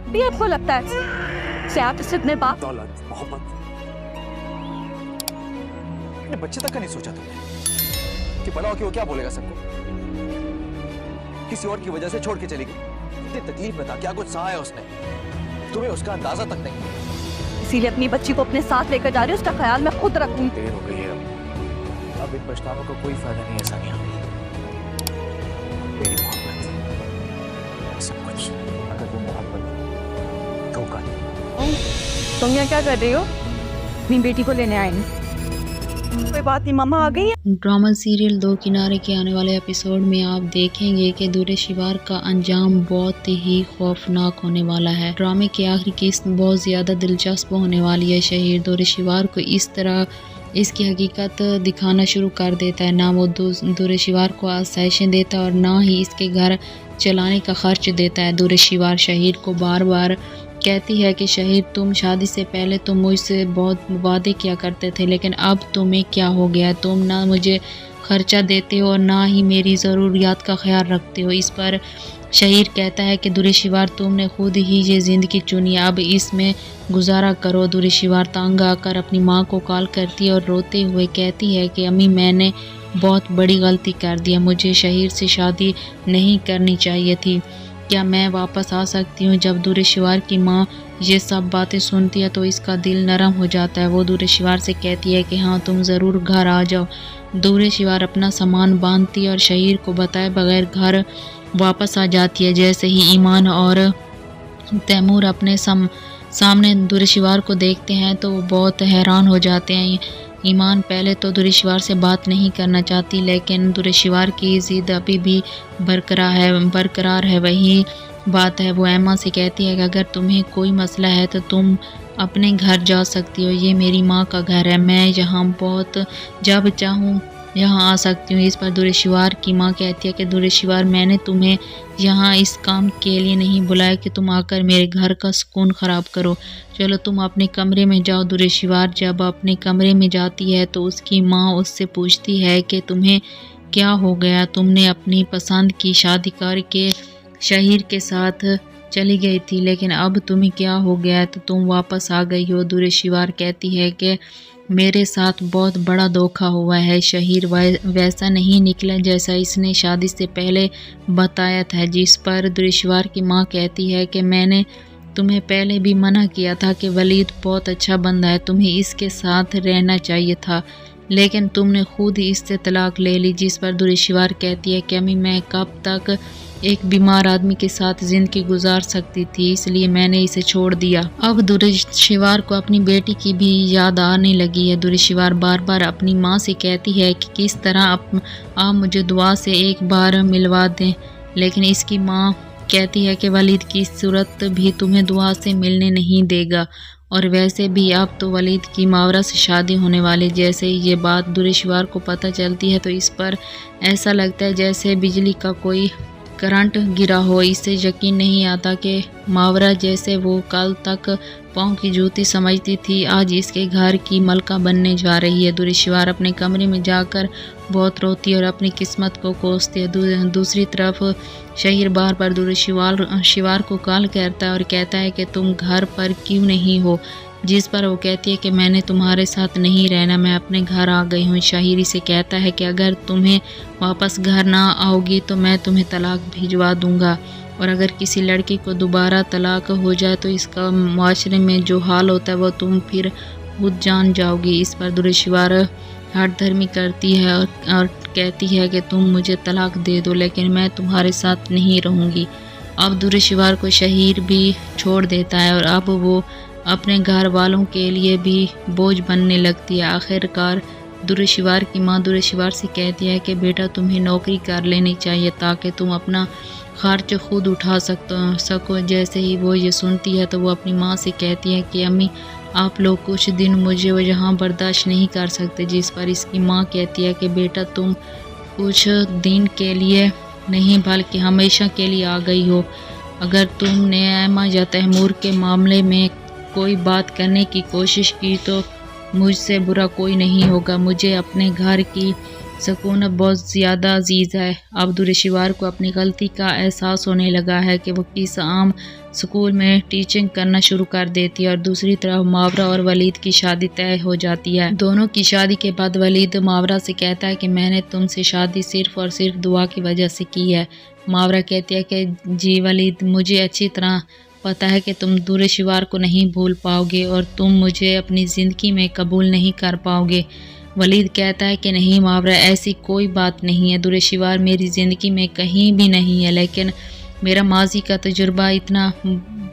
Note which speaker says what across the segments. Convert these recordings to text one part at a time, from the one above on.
Speaker 1: भी आपको लगता है से आप सिर्फ में बाप
Speaker 2: दौलत, मोहब्बत, अपने बच्चे तक का नहीं सोचा तुमने कि बड़ा होके वो क्या बोलेगा सबको? किसी और की वजह से छोड़ के चली गई। इतनी तकलीफ में था, क्या कुछ सहा है उसने, तुम्हें उसका अंदाजा तक नहीं।
Speaker 1: इसीलिए अपनी बच्ची को अपने साथ लेकर जा रही हूँ, उसका ख्याल मैं खुद रखूंगी।
Speaker 2: देर हो गई है, अब इन पछतावों का कोई फायदा नहीं है सानिया। मेरी मोहब्बत सब कुछ, अगर वो मोहब्बत धोखा नहीं।
Speaker 1: तुम यहाँ क्या कर रही हो? अपनी बेटी को लेने आए हैं। कोई बात नहीं, मम्मा आ गई है।
Speaker 3: ड्रामा सीरियल दो किनारे के आने वाले एपिसोड में आप देखेंगे कि दूरे शिवार का अंजाम बहुत ही खौफनाक होने वाला है। ड्रामे की आखिरी किस्त बहुत ज़्यादा दिलचस्प होने वाली है। शहीर दूरे शिवार को इस तरह इसकी हकीकत दिखाना शुरू कर देता है। ना वो दूरे शिवार को आसाइशें देता और ना ही इसके घर चलाने का खर्च देता है। दूरे शिवार शहीर को बार बार कहती है कि शहीर, तुम शादी से पहले तो मुझसे बहुत वादे किया करते थे, लेकिन अब तुम्हें क्या हो गया? तुम ना मुझे खर्चा देते हो और ना ही मेरी ज़रूरियात का ख्याल रखते हो। इस पर शहीर कहता है कि दूरे शिवार, तुमने खुद ही ये ज़िंदगी चुनी, अब इसमें गुजारा करो। दूरे शिवार तंग आकर अपनी माँ को कॉल करती है और रोते हुए कहती है कि अम्मी, मैंने बहुत बड़ी गलती कर दी है, मुझे शहीर से शादी नहीं करनी चाहिए थी। क्या मैं वापस आ सकती हूँ? जब दूरे शिवार की माँ ये सब बातें सुनती है तो इसका दिल नरम हो जाता है। वो दूरे शिवार से कहती है कि हाँ, तुम ज़रूर घर आ जाओ। दूरे शिवार अपना सामान बांधती है और शहीर को बताए बगैर घर वापस आ जाती है। जैसे ही ईमान और तैमूर अपने सामने दूरे शिवार को देखते हैं तो वो बहुत हैरान हो जाते हैं। ईमान पहले तो दूरे शिवार से बात नहीं करना चाहती, लेकिन दूरे शिवार की ज़िद अभी भी बरकरार है। वही बात है, वो एमा से कहती है कि अगर तुम्हें कोई मसला है तो तुम अपने घर जा सकती हो, ये मेरी माँ का घर है, मैं यहाँ बहुत जब चाहूँ यहाँ आ सकती हूँ। इस पर दूरे शिवार की माँ कहती है कि दूरे शिवार, मैंने तुम्हें यहाँ इस काम के लिए नहीं बुलाया कि तुम आकर मेरे घर का सुकून ख़राब करो। चलो तुम अपने कमरे में जाओ। दूरे शिवार जब अपने कमरे में जाती है तो उसकी माँ उससे पूछती है कि तुम्हें क्या हो गया? तुमने अपनी पसंद की शादी करके शहीर के साथ चली गई थी, लेकिन अब तुम्हें क्या हो गया तो तुम वापस आ गई हो। दूरे शिवार कहती है कि मेरे साथ बहुत बड़ा धोखा हुआ है। शहीर वैसा नहीं निकला जैसा इसने शादी से पहले बताया था। जिस पर दूरे शिवार की माँ कहती है कि मैंने तुम्हें पहले भी मना किया था कि वलीद बहुत अच्छा बंदा है, तुम्हें इसके साथ रहना चाहिए था, लेकिन तुमने खुद ही इससे तलाक ले ली। जिस पर दूरे शिवार कहती है कि अम्मी, मैं कब तक एक बीमार आदमी के साथ ज़िंदगी गुजार सकती थी, इसलिए मैंने इसे छोड़ दिया। अब दूरे शिवार को अपनी बेटी की भी याद आने लगी है। दूरे शिवार बार बार अपनी माँ से कहती है कि किस तरह आप मुझे दुआ से एक बार मिलवा दें, लेकिन इसकी माँ कहती है कि वलीद की सूरत भी तुम्हें दुआ से मिलने नहीं देगा, और वैसे भी अब तो वलीद की मावरा से शादी होने वाली। जैसे ये बात दूरे शिवार को पता चलती है तो इस पर ऐसा लगता है जैसे बिजली का कोई करंट गिरा हो। इससे यकीन नहीं आता कि मावरा, जैसे वो कल तक पाँव की जूती समझती थी, आज इसके घर की मलका बनने जा रही है। दूरे शिवार अपने कमरे में जाकर बहुत रोती है और अपनी किस्मत को कोसती है। दूसरी तरफ शहीर बार बार दूरे शिवार को कॉल करता है और कहता है कि तुम घर पर क्यों नहीं हो। जिस पर वो कहती है कि मैंने तुम्हारे साथ नहीं रहना, मैं अपने घर आ गई हूँ। शाहिरी से कहता है कि अगर तुम्हें वापस घर ना आओगी तो मैं तुम्हें तलाक भिजवा दूंगा, और अगर किसी लड़की को दोबारा तलाक हो जाए तो इसका माशरे में जो हाल होता है वो तुम फिर खुद जान जाओगी। इस पर दूरे शिवार हठ धर्मी करती है और कहती है कि तुम मुझे तलाक दे दो, लेकिन मैं तुम्हारे साथ नहीं रहूँगी। अब दूरे शिवार को शहीर भी छोड़ देता है और अब वो अपने घर वालों के लिए भी बोझ बनने लगती है। आखिरकार दूरे शिवार की माँ दूरे शिवार से कहती है कि बेटा, तुम्हें नौकरी कर लेनी चाहिए ताकि तुम अपना खर्च खुद उठा सको। जैसे ही वो ये सुनती है तो वो अपनी माँ से कहती है कि अम्मी, आप लोग कुछ दिन मुझे यहाँ बर्दाश्त नहीं कर सकते। जिस पर इसकी माँ कहती है कि बेटा, तुम कुछ दिन के लिए नहीं बल्कि हमेशा के लिए आ गई हो। अगर तुमने एमा या तैमूर के मामले में कोई बात करने की कोशिश की तो मुझसे बुरा कोई नहीं होगा। मुझे अपने घर की सुकून बहुत ज़्यादा अजीज़ है। अब दूरे शिवार को अपनी गलती का एहसास होने लगा है कि वो किस आम स्कूल में टीचिंग करना शुरू कर देती है और दूसरी तरफ मावरा और वलीद की शादी तय हो जाती है। दोनों की शादी के बाद वलीद मावरा से कहता है कि मैंने तुमसे शादी सिर्फ और सिर्फ दुआ की वजह से की है। मावरा कहती है कि जी वलीद, मुझे अच्छी तरह पता है कि तुम दूर शिवार को नहीं भूल पाओगे और तुम मुझे अपनी ज़िंदगी में कबूल नहीं कर पाओगे। वलीद कहता है कि नहीं मावरा, ऐसी कोई बात नहीं है, दूर शिवार मेरी ज़िंदगी में कहीं भी नहीं है, लेकिन मेरा माजी का तजुर्बा इतना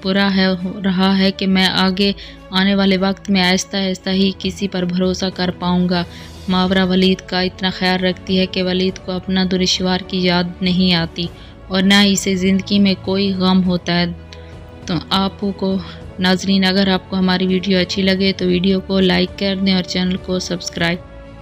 Speaker 3: बुरा रहा है कि मैं आगे आने वाले वक्त में आहिस्ता आहिस्ता ही किसी पर भरोसा कर पाऊँगा। मावरा वलीद का इतना ख्याल रखती है कि वलीद को अपना दूर शिवार की याद नहीं आती और ना ही इसे ज़िंदगी में कोई गम होता है। तो आपको नाजरीन, अगर आपको हमारी वीडियो अच्छी लगे तो वीडियो को लाइक कर दें और चैनल को सब्सक्राइब